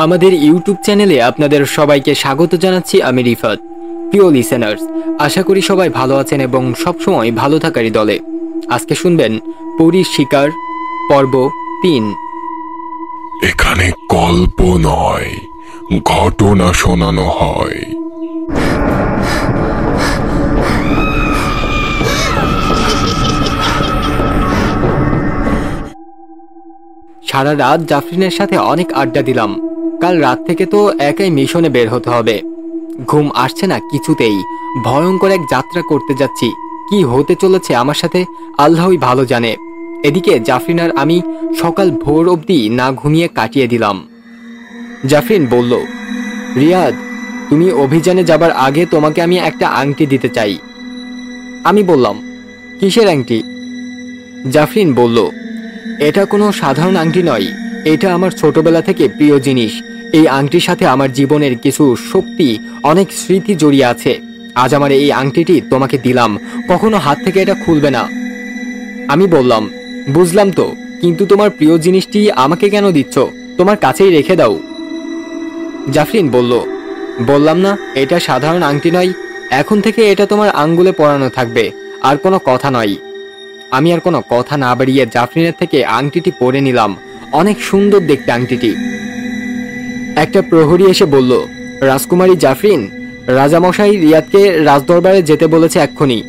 আমাদের ইউটিউব চ্যানেলে আপনাদের সবাইকে স্বাগত জানাচ্ছি আমি রিফাত। প্রিয় লিসেনার্স, আশা করি সবাই ভালো আছেন এবং সবসময় ভালো থাকারই দলে। আজকে শুনবেন পরীর শিকার পর্ব ৩। এখানে গল্প নয়, ঘটনা শোনানো হয়। সারা রাত জাফরিনের সাথে অনেক আড্ডা দিলাম। কাল রাত থেকে তো একাই মিশনে বের হতে হবে। ঘুম আসছে না কিছুতেই। ভয়ঙ্কর এক যাত্রা করতে যাচ্ছি। কি হতে চলেছে আমার সাথে আল্লাহই ভালো জানে। এদিকে জাফরিন আর আমি সকাল ভোর অবধি না ঘুমিয়ে কাটিয়ে দিলাম। জাফরিন বলল, রিয়াদ, তুমি অভিযানে যাবার আগে তোমাকে আমি একটা আংটি দিতে চাই। আমি বললাম, কিসের আংটি? জাফরিন বলল, এটা কোনো সাধারণ আংটি নয়, এটা আমার ছোটবেলা থেকে প্রিয় জিনিস। এই আংটির সাথে আমার জীবনের কিছু শক্তি, অনেক স্মৃতি জড়িয়ে আছে। আজ আমার এই আংটিটি তোমাকে দিলাম, কখনো হাত থেকে এটা খুলবে না। আমি বললাম, বুঝলাম তো, কিন্তু তোমার প্রিয় জিনিসটি আমাকে কেন দিচ্ছ? তোমার কাছেই রেখে দাও। জাফরিন বলল, বললাম না এটা সাধারণ আংটি নয়, এখন থেকে এটা তোমার আঙ্গুলে পরানো থাকবে, আর কোনো কথা নয়। আমি আর কোনো কথা না বাড়িয়ে জাফরিনের থেকে আংটিটি পরে নিলাম। অনেক সুন্দর দেখতে আংটিটি। একটা প্রহরী এসে বলল, রাজকুমারী জাফরিন, রাজামশাই রিয়াদকে রাজদরবারে যেতে বলেছে এক্ষুনি।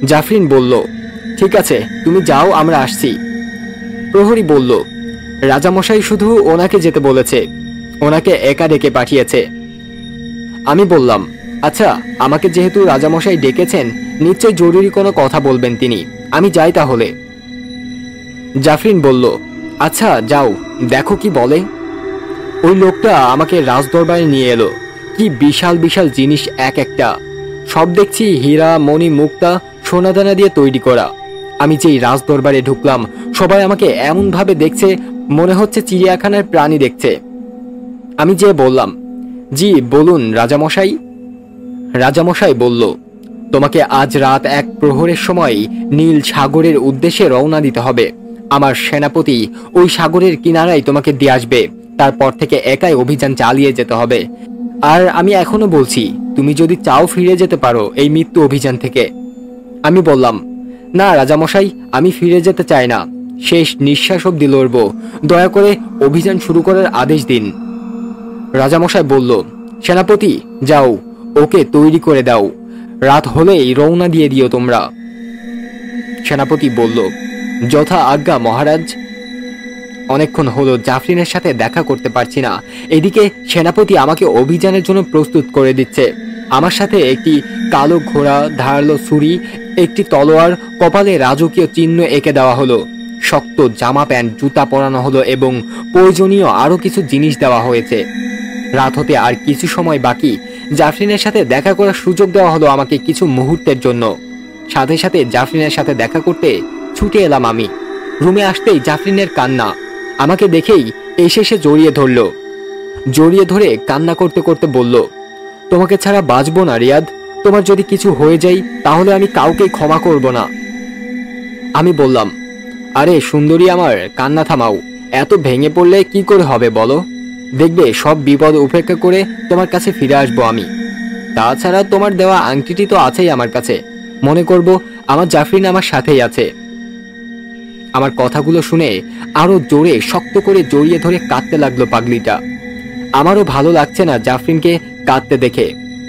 জাফরিন বলল, ঠিক আছে, তুমি যাও, আমরা আসছি। প্রহরী বলল, রাজামশাই শুধু ওনাকে যেতে বলেছে, ওনাকে একা ডেকে পাঠিয়েছে। আমি বললাম, আচ্ছা, আমাকে যেহেতু রাজামশাই ডেকেছেন, নিশ্চয় জরুরি কোনো কথা বলবেন তিনি। আমি যাই তাহলে। জাফরিন বলল, আচ্ছা যাও, দেখো কি বলে। ওই লোকটা আমাকে রাজদরবারে নিয়ে এলো। কি বিশাল বিশাল জিনিস এক একটা। সব দেখছি হীরা, মণি, মুক্তা, সোনাদানা দিয়ে তৈরি করা। আমি যেই রাজদরবারে ঢুকলাম, সবাই আমাকে এমন ভাবে দেখছে, মনে হচ্ছে চিড়িয়াখানার প্রাণী দেখছে। আমি যে বললাম, জি বলুন রাজামশাই। রাজামশাই বলল, তোমাকে আজ রাত ১ প্রহরের সময় নীল সাগরের উদ্দেশ্যে রওনা দিতে হবে। আমার সেনাপতি ওই সাগরের কিনারায় তোমাকে দিয়ে আসবে। তারপর থেকে একাই অভিযান চালিয়ে যেতে হবে। আর আমি এখনো বলছি, তুমি যদি চাও ফিরে যেতে পারো এই মৃত্যু অভিযান থেকে। আমি বললাম, না রাজামশাই, আমি ফিরে যেতে চাই না। শেষ নিঃশ্বাস অবধি লড়ব। দয়া করে অভিযান শুরু করার আদেশ দিন। রাজামশাই বলল, সেনাপতি যাও, ওকে তৈরি করে দাও। রাত হলেই রওনা দিয়ে দিও তোমরা। সেনাপতি বলল, যথা আজ্ঞা মহারাজ। অনেকক্ষণ হলো জাফরিনের সাথে দেখা করতে পারছি না। এদিকে সেনাপতি আমাকে অভিযানের জন্য প্রস্তুত করে দিচ্ছে। আমার সাথে একটি কালো ঘোড়া, ধারালো ছুরি, একটি তলোয়ার, কপালে রাজকীয় চিহ্ন এঁকে দেওয়া হলো। শক্ত জামা প্যান্ট, জুতা পরানো হলো এবং প্রয়োজনীয় আরো কিছু জিনিস দেওয়া হয়েছে। রাত হতে আর কিছু সময় বাকি। জাফরিনের সাথে দেখা করার সুযোগ দেওয়া হলো আমাকে কিছু মুহূর্তের জন্য। সাথে সাথে জাফরিনের সাথে দেখা করতে ছুটে এলাম আমি। রুমে আসতেই জাফরিনের কান্না। আমাকে দেখেই এসে সে জড়িয়ে ধরল। জড়িয়ে ধরে কান্না করতে করতে বলল, তোমাকে ছাড়া বাঁচবো না রিয়াদ। তোমার যদি কিছু হয়ে যায় তাহলে আমি কাউকেই ক্ষমা করব না। আমি বললাম, আরে সুন্দরী আমার, কান্না থামাও। এত ভেঙে পড়লে কি করে হবে বলো? দেখবে সব বিপদ উপেক্ষা করে তোমার কাছে ফিরে আসবো আমি। তাছাড়া তোমার দেওয়া আংটিটি তো আছেই আমার কাছে। মনে করব আমার জাফরিন আমার সাথেই আছে। আমার কথাগুলো শুনে আরো জোরে শক্ত করে জড়িয়ে ধরে কাঁদতে লাগলো পাগলিটা। আমারও ভালো লাগছে না জাফরিনকে কাঁদতে দেখে।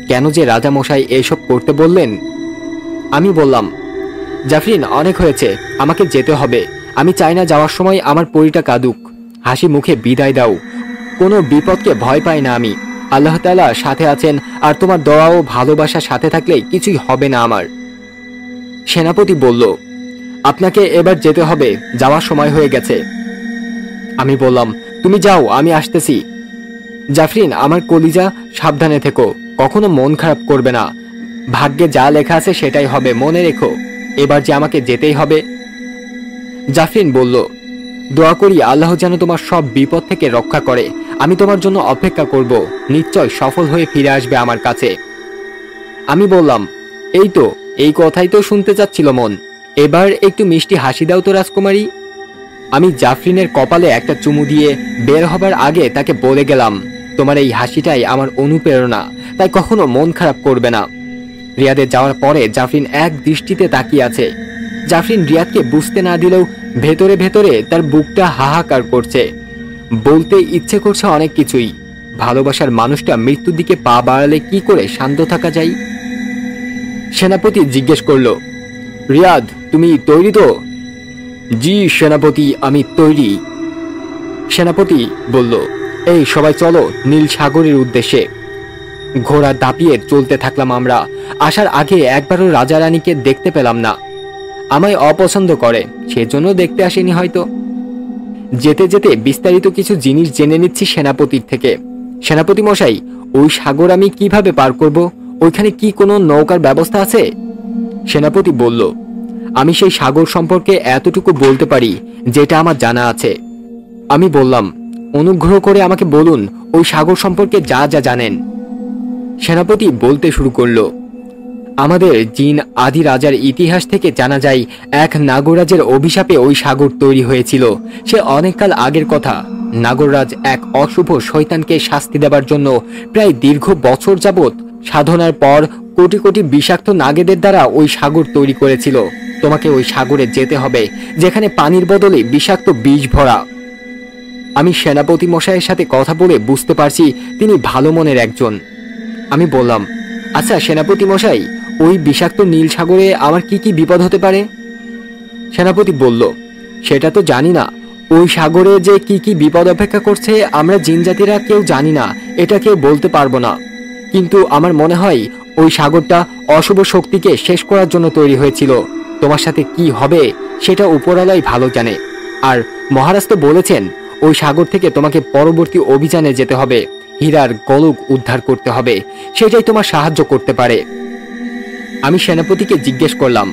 কেন যে রাজামশাই এসব করতে বললেন? আমি বললাম, জাফরিন অনেক হয়েছে, আমাকে যেতে হবে। আমি চাই না যাওয়ার সময় আমার পরিটা কাঁদুক। হাসি মুখে বিদায় দাও। কোনো বিপদকে ভয় পাই না আমি। আল্লাহ তাআলা সাথে আছেন, আর তোমার দোয়া ও ভালোবাসা সাথে থাকলে কিছুই হবে না আমার। সেনাপতি বলল, আপনাকে এবার যেতে হবে, যাওয়ার সময় হয়ে গেছে। আমি বললাম, তুমি যাও, আমি আসতেছি। জাফরিন আমার কলিজা, সাবধানে থেকো, কখনো মন খারাপ করবে না। ভাগ্যে যা লেখা আছে সেটাই হবে, মনে রেখো। এবার যে আমাকে যেতেই হবে। জাফরিন বলল, দোয়া করি আল্লাহ যেন তোমার সব বিপদ থেকে রক্ষা করে। আমি তোমার জন্য অপেক্ষা করব, নিশ্চয় সফল হয়ে ফিরে আসবে আমার কাছে। আমি বললাম, এই তো, এই কথাই তো শুনতে চাচ্ছিল মন। এবার একটু মিষ্টি হাসি দাও তো রাজকুমারী। আমি জাফরিনের কপালে একটা চুমু দিয়ে বের হবার আগে তাকে বলে গেলাম, তোমার এই হাসিটাই আমার অনুপ্রেরণা, তাই কখনো মন খারাপ করবে না। রিয়াদের যাওয়ার পরে জাফরিন এক দৃষ্টিতে তাকিয়ে আছে। জাফরিন রিয়াদকে বুঝতে না দিলেও ভেতরে ভেতরে তার বুকটা হাহাকার করছে। বলতে ইচ্ছে করছে অনেক কিছুই। ভালোবাসার মানুষটা মৃত্যুর দিকে পা বাড়ালে কি করে শান্ত থাকা যায়? সেনাপতি জিজ্ঞেস করলো, রিয়াদ তুমি তৈরি তো? জি সেনাপতি, আমি তৈরি। সেনাপতি বলল, এই সবাই চলো নীল সাগরের উদ্দেশ্যে। ঘোড়া দাপিয়ে চলতে থাকলাম আমরা। আসার আগে একবারও রাজা রানীকে দেখতে পেলাম না। আমায় অপছন্দ করে, সেজন্য দেখতে আসেনি হয়তো। যেতে যেতে বিস্তারিত কিছু জিনিস জেনে নিচ্ছি সেনাপতির থেকে। সেনাপতি মশাই, ওই সাগর আমি কিভাবে পার করব? ওইখানে কি কোনো নৌকার ব্যবস্থা আছে? সেনাপতি বলল, আমি সেই সাগর সম্পর্কে এতটুকু বলতে পারি যেটা আমার জানা আছে। আমি বললাম, অনুগ্রহ করে আমাকে বলুন ওই সাগর সম্পর্কে যা যা জানেন। সেনাপতি বলতে শুরু করলো, আমাদের জিন আদি রাজার ইতিহাস থেকে জানা যায় এক নাগরাজের অভিশাপে ওই সাগর তৈরি হয়েছিল। সে অনেককাল আগের কথা। নাগররাজ এক অশুভ শয়তানকে শাস্তি দেবার জন্য প্রায় দীর্ঘ বছর যাবৎ সাধনার পর কোটি কোটি বিষাক্ত নাগেদের দ্বারা ওই সাগর তৈরি করেছিল। তোমাকে ওই সাগরে যেতে হবে যেখানে পানির বদলে বিষাক্ত বিষ ভরা। আমি সেনাপতি মশাইয়ের সাথে কথা বলে বুঝতে পারছি তিনি ভালো মনের একজন। আমি বললাম, আচ্ছা সেনাপতি মশাই, ওই বিষাক্ত নীল সাগরে আমার কি কি বিপদ হতে পারে? সেনাপতি বলল, সেটা তো জানি না। ওই সাগরে যে কি কি বিপদ অপেক্ষা করছে আমরা জিনজাতিরা কেউ জানি না, এটা কেউ বলতে পারবো না। কিন্তু আমার মনে হয় ওই সাগরটা অশুভ শক্তিকে শেষ করার জন্য তৈরি হয়েছিল। তোমার সাথে কি হবে সেটা উপরওয়ালাই ভালো জানে। আর মহারাজ তো বলেছেন ওই সাগর থেকে তোমাকে পরবর্তী অভিযানে যেতে হবে, হীরার গলক উদ্ধার করতে হবে। সেটাই তোমার সাহায্য করতে পারে। আমি সেনাপতিকে জিজ্ঞেস করলাম,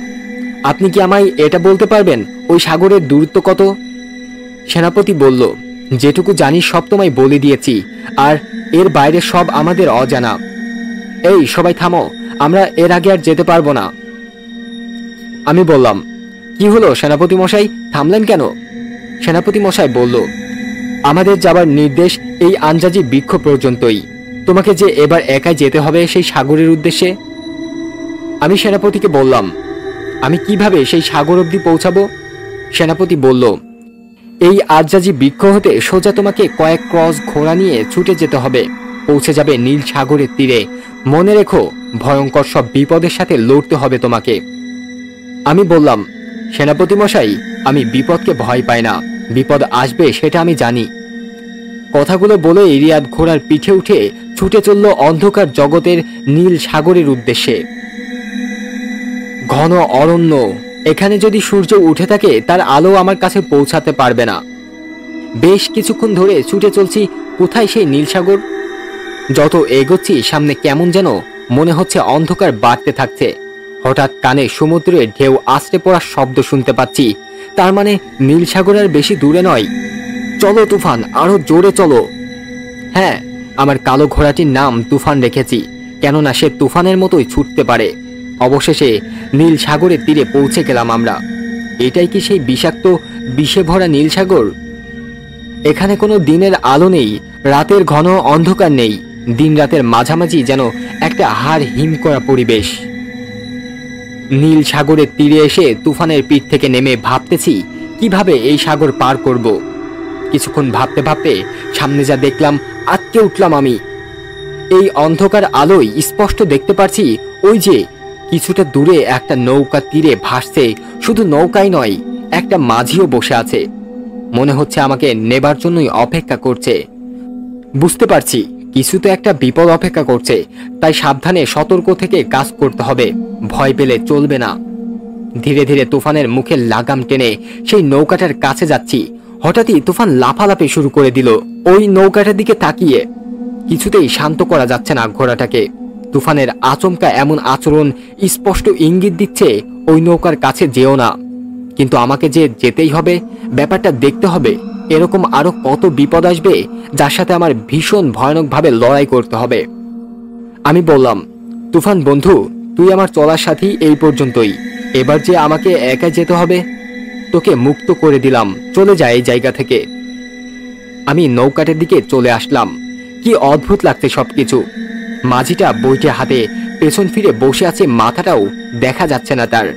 আপনি কি আমায় এটা বলতে পারবেন ওই সাগরের দূরত্ব কত? সেনাপতি বলল, যেটুকু জানি সব তোমায় বলে দিয়েছি, আর এর বাইরে সব আমাদের অজানা। এই সবাই থামো, আমরা এর আগে আর যেতে পারবো না। আমি বললাম, কি হলো সেনাপতি মশাই, থামলেন কেন? সেনাপতি মশাই বলল, আমাদের যাবার নির্দেশ এই আনজাজি বৃক্ষ পর্যন্তই। তোমাকে যে এবার একাই যেতে হবে সেই সাগরের উদ্দেশ্যে। আমি সেনাপতিকে বললাম, আমি কিভাবে সেই সাগর অবধি পৌঁছাবো? সেনাপতি বলল, এই আনজাজি বৃক্ষ হতে সোজা তোমাকে কয়েক ক্রস ঘোড়া নিয়ে ছুটে যেতে হবে। পৌঁছে যাবে নীল সাগরের তীরে। মনে রেখো, ভয়ঙ্কর সব বিপদের সাথে লড়তে হবে তোমাকে। আমি বললাম, সেনাপতি মশাই, আমি বিপদকে ভয় পাই না। বিপদ আসবে সেটা আমি জানি। কথাগুলো বলে রিয়াদ ঘোড়ার পিঠে উঠে ছুটে চলল অন্ধকার জগতের নীল সাগরের উদ্দেশ্যে। ঘন অরণ্য, এখানে যদি সূর্য উঠে থাকে তার আলো আমার কাছে পৌঁছাতে পারবে না। বেশ কিছুক্ষণ ধরে ছুটে চলছি, কোথায় সেই নীল সাগর? যত এগোচ্ছি সামনে কেমন যেন মনে হচ্ছে অন্ধকার বাড়তে থাকছে। হঠাৎ কানে সমুদ্রের ঢেউ আছড়ে পড়ার শব্দ শুনতে পাচ্ছি। তার মানে নীল সাগর আর বেশি দূরে নয়। চলো তুফান, আরো জোরে চলো। হ্যাঁ, আমার কালো ঘোড়াটির নাম তুফান রেখেছি, কেননা সে তুফানের মতোই ছুটতে পারে। অবশেষে নীল সাগরের তীরে পৌঁছে গেলাম আমরা। এটাই কি সেই বিষাক্ত বিষে ভরা নীল সাগর? এখানে কোনো দিনের আলো নেই, রাতের ঘন অন্ধকার নেই। দিন রাতের মাঝামাঝি যেন একটা হাড় হিম করা পরিবেশ। নীল সাগরের তীরে এসে তুফানের পিঠ থেকে নেমে ভাবতেছি কিভাবে এই সাগর পার করব। কিছুক্ষণ ভাবতে ভাবতে সামনে যা দেখলাম আটকে উঠলাম আমি। এই অন্ধকার আলোয় স্পষ্ট দেখতে পারছি ওই যে কিছুটা দূরে একটা নৌকা তীরে ভাসছে। শুধু নৌকাই নয়, একটা মাঝিও বসে আছে। মনে হচ্ছে আমাকে নেবার জন্যই অপেক্ষা করছে। বুঝতে পারছি কিছু তো একটা বিপদ অপেক্ষা করছে, তাই সাবধানে সতর্ক থেকে কাজ করতে হবে। ভয় পেলে চলবে না। ধীরে ধীরে তুফানের মুখে লাগাম টেনে সেই নৌকাটার কাছে যাচ্ছি। হঠাৎই তুফান লাফালাফি শুরু করে দিল ওই নৌকাটার দিকে তাকিয়ে। কিছুতেই শান্ত করা যাচ্ছে না ঘোড়াটাকে। তুফানের আচমকা এমন আচরণ স্পষ্ট ইঙ্গিত দিচ্ছে ওই নৌকার কাছে যেও না। কিন্তু আমাকে যে যেতেই হবে, ব্যাপারটা দেখতে হবে। এরকম আরো কত বিপদ আসবে যার সাথে আমার ভীষণ ভয়ানকভাবে লড়াই করতে হবে। আমি বললাম, তুফান বন্ধু, তুই আমার চলার সাথী এই পর্যন্তই। এবার যে আমাকে একা যেতে হবে। তোকে মুক্ত করে দিলাম, চলে যায় এই জায়গা থেকে। আমি নৌকাটার দিকে চলে আসলাম। কি অদ্ভুত লাগছে সবকিছু। মাঝিটা বইটা হাতে পেছন ফিরে বসে আছে, মাথাটাও দেখা যাচ্ছে না তার।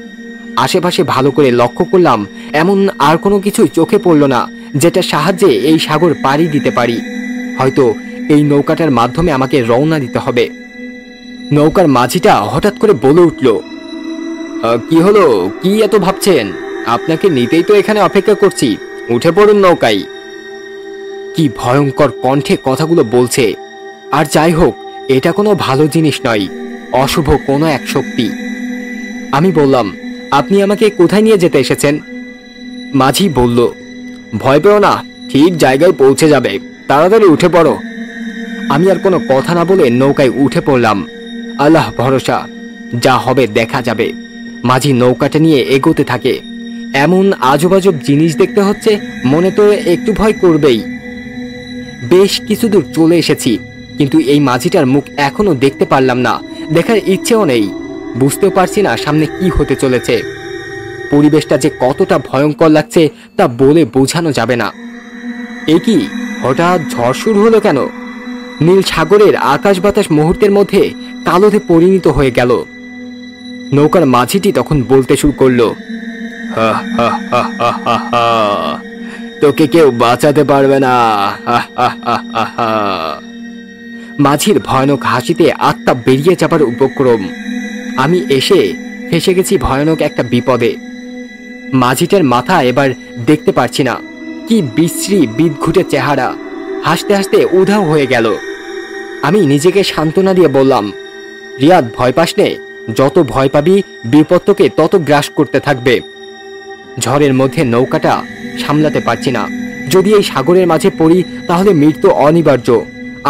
আশেপাশে ভালো করে লক্ষ্য করলাম, এমন আর কোনো কিছুই চোখে পড়ল না যেটার সাহায্যে এই সাগর পাড়ি দিতে পারি। হয়তো এই নৌকাটার মাধ্যমে আমাকে রওনা দিতে হবে। নৌকার মাঝিটা হঠাৎ করে বলে উঠল, কি হলো, কি এত ভাবছেন? আপনাকে নিতেই তো এখানে অপেক্ষা করছি, উঠে পড়ুন নৌকায়। কি ভয়ঙ্কর কণ্ঠে কথাগুলো বলছে। আর যাই হোক, এটা কোনো ভালো জিনিস নয়, অশুভ কোনো এক শক্তি। আমি বললাম, আপনি আমাকে কোথায় নিয়ে যেতে এসেছেন? মাঝি বলল, ভয় পেও না, ঠিক জায়গায় পৌঁছে যাবে, তাড়াতাড়ি উঠে পড়ো। আমি আর কোনো কথা না বলে নৌকায় উঠে পড়লাম। আল্লাহ ভরসা, যা হবে দেখা যাবে। মাঝি নৌকাটা নিয়ে এগোতে থাকে। এমন আজব আজব জিনিস দেখতে হচ্ছে, মনে তো একটু ভয় করবেই। বেশ কিছু দূর চলে এসেছি, কিন্তু এই মাঝিটার মুখ এখনো দেখতে পারলাম না, দেখার ইচ্ছেও নেই। বুঝতেও পারছি না সামনে কি হতে চলেছে। পরিবেশটা যে কতটা ভয়ঙ্কর লাগছে তা বলে বোঝানো যাবে না। এ কি, হঠাৎ ঝড় শুরু হলো কেন? নীল সাগরের আকাশ বাতাস মুহূর্তের মধ্যে কালোতে পরিণত হয়ে গেল। নৌকার মাঝিটি তখন বলতে শুরু করলো, হা হা হা হা হা হা, তোকে কেউ বাঁচাতে পারবে না। হা হা হা হা হা। মাঝির ভয়ানক হাসিতে আত্মা বেরিয়ে যাবার উপক্রম। আমি এসে ফেসে গেছি ভয়ানক একটা বিপদে। মাঝিটার মাথা এবার দেখতে পারছি না। কি বিশ্রী বিদঘুটে চেহারা, হাসতে হাসতে উধাও হয়ে গেল। আমি নিজেকে সান্ত্বনা দিয়ে বললাম, রিয়াদ, ভয় পাস নে, যত ভয় পাবি বিপদ তোকে তত গ্রাস করতে থাকবে। ঝড়ের মধ্যে নৌকাটা সামলাতে পারছি না, যদি এই সাগরের মাঝে পড়ি তাহলে মৃত্যু অনিবার্য।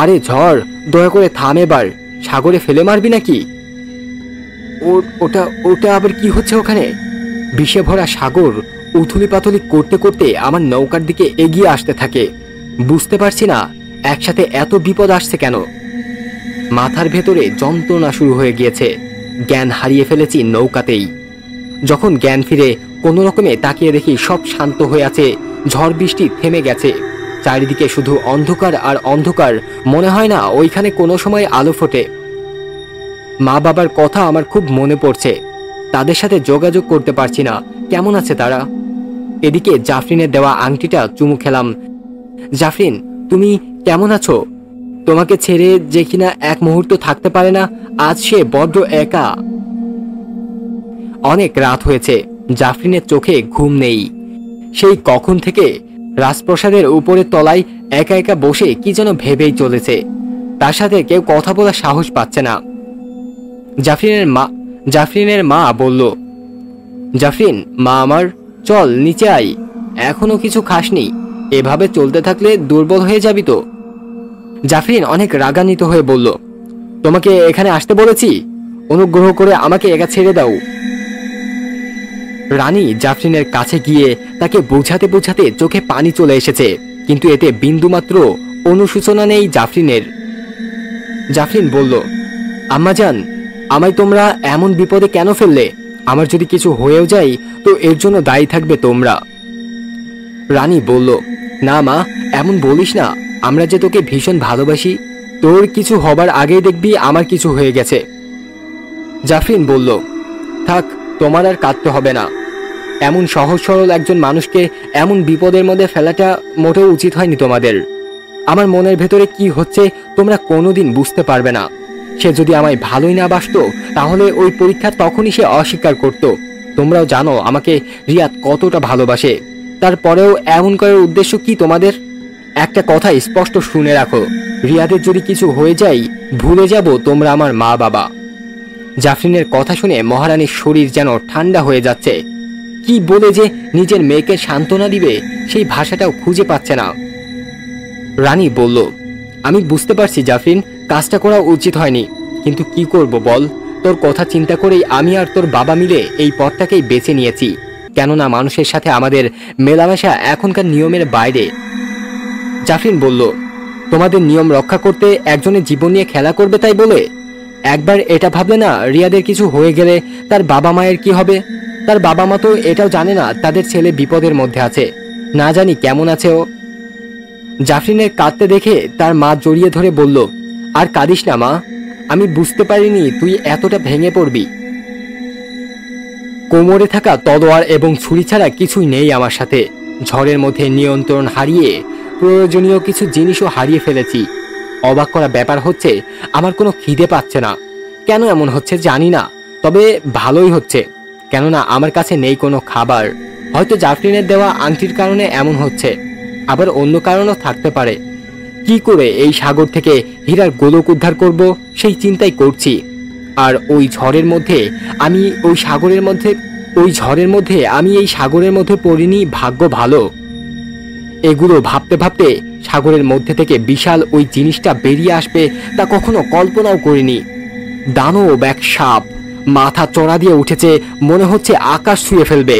আরে ঝড়, দয়া করে থাম এবার, সাগরে ফেলে মারবি নাকি? ওটা ওটা আবার কি হচ্ছে ওখানে? বিষে ভরা সাগর উথুলি পাথুলি করতে করতে আমার নৌকার দিকে এগিয়ে আসতে থাকে। বুঝতে পারছি না একসাথে এত বিপদ আসছে কেন। মাথার ভেতরে যন্ত্রণা শুরু হয়ে গিয়েছে। জ্ঞান হারিয়ে ফেলেছি নৌকাতেই। যখন জ্ঞান ফিরে কোনো রকমে তাকিয়ে দেখি সব শান্ত হয়ে আছে, ঝড় বৃষ্টি থেমে গেছে। চারিদিকে শুধু অন্ধকার আর অন্ধকার, মনে হয় না ওইখানে কোনো সময় আলো ফোটে। মা বাবার কথা আমার খুব মনে পড়ছে, তাদের সাথে যোগাযোগ করতে পারছি না। কেমন আছে তারা? এদিকে জাফরিনের দেওয়া আংটিটা চুমু খেলাম। জাফরিন, তুমি কেমন আছো? তোমাকে ছেড়ে যে কিনা এক মুহূর্ত থাকতে পারে না, আজ সে বড্ড একা। অনেক রাত হয়েছে, জাফরিনের চোখে ঘুম নেই। সেই কখন থেকে রাজপ্রাসাদের উপরের তলায় একা একা বসে কি যেন ভেবেই চলেছে। তার সাথে কেউ কথা বলার সাহস পাচ্ছে না। জাফরিনের মা বলল, জাফরিন, মা আমার, চল নিচে আয়, এখনো কিছু খাসনি, এভাবে চলতে থাকলে দুর্বল হয়ে যাবি তো। জাফরিন অনেক রাগান্বিত হয়ে বলল, তোমাকে এখানে আসতে বলেছি, অনুগ্রহ করে আমাকে একা ছেড়ে দাও। রানী জাফরিনের কাছে গিয়ে তাকে বোঝাতে বোঝাতে চোখে পানি চলে এসেছে, কিন্তু এতে বিন্দুমাত্র অনুশোচনা নেই জাফরিনের। জাফরিন বলল, আম্মাজান, আমায় তোমরা এমন বিপদে কেন ফেললে? আমার যদি কিছু হয়েও যায় তো এর জন্য দায়ী থাকবে তোমরা। রানী বলল, না মা, এমন বলিস না, আমরা যে তোকে ভীষণ ভালোবাসি। তোর কিছু হবার আগেই দেখবি আমার কিছু হয়ে গেছে। জাফরিন বলল, থাক, তোমার আর কাঁদতে হবে না। এমন সহজ সরল একজন মানুষকে এমন বিপদের মধ্যে ফেলাটা মোটেও উচিত হয়নি তোমাদের। আমার মনের ভেতরে কি হচ্ছে তোমরা কোনোদিন বুঝতে পারবে না। সে যদি আমায় ভালোই না বাসতো তাহলে ওই পরীক্ষা তখনই সে অস্বীকার করত। তোমরাও জানো আমাকে রিয়াদ কতটা ভালোবাসে, তারপরেও এমন করার উদ্দেশ্য কি তোমাদের? একটা কথা স্পষ্ট শুনে রাখো, রিয়াদের যদি কিছু হয়ে যায় ভুলে যাব তোমরা আমার মা বাবা। জাফরিনের কথা শুনে মহারানীর শরীর যেন ঠান্ডা হয়ে যাচ্ছে। কি বলে যে নিজের মেয়েকে সান্ত্বনা দিবে সেই ভাষাটাও খুঁজে পাচ্ছে না। রানী বলল, আমি বুঝতে পারছি জাফরিন, কাজটা করা উচিত হয়নি, কিন্তু কি করব বল? তোর কথা চিন্তা করেই আমি আর তোর বাবা মিলে এই পথটাকেই বেছে নিয়েছি। কেননা মানুষের সাথে আমাদের মেলামেশা এখনকার নিয়মের বাইরে। জাফরিন বলল, তোমাদের নিয়ম রক্ষা করতে একজনের জীবন নিয়ে খেলা করবে তাই বলে? একবার এটা ভাবলে না রিয়াদের কিছু হয়ে গেলে তার বাবা মায়ের কি হবে? তার বাবা মা তো এটাও জানে না তাদের ছেলে বিপদের মধ্যে আছে। না জানি কেমন আছে ও। জাফরিনের কাঁদতে দেখে তার মা জড়িয়ে ধরে বলল, আর কাঁদিস না মা, আমি বুঝতে পারিনি তুই এতটা ভেঙে পড়বি। কোমরে থাকা তলোয়ার এবং ছুরি ছাড়া কিছুই নেই আমার সাথে। ঝড়ের মধ্যে নিয়ন্ত্রণ হারিয়ে প্রয়োজনীয় কিছু জিনিসও হারিয়ে ফেলেছি। অবাক করা ব্যাপার হচ্ছে আমার কোনো খিদে পাচ্ছে না। কেন এমন হচ্ছে জানি না, তবে ভালোই হচ্ছে, কেননা আমার কাছে নেই কোনো খাবার। হয়তো জাফরিনের দেওয়া আংটির কারণে এমন হচ্ছে, আবার অন্য কারণও থাকতে পারে। কি করে এই সাগর থেকে হীরার গোলক উদ্ধার করব সেই চিন্তাই করছি। আর ওই ঝড়ের মধ্যে আমি এই সাগরের মধ্যে পড়িনি, ভাগ্য ভালো। এগুলো ভাবতে ভাবতে সাগরের মধ্যে থেকে বিশাল ওই জিনিসটা বেরিয়ে আসবে তা কখনো কল্পনাও করিনি। দানব এক সাপ, মাথা চড়া দিয়ে উঠেছে, মনে হচ্ছে আকাশ ছুঁয়ে ফেলবে।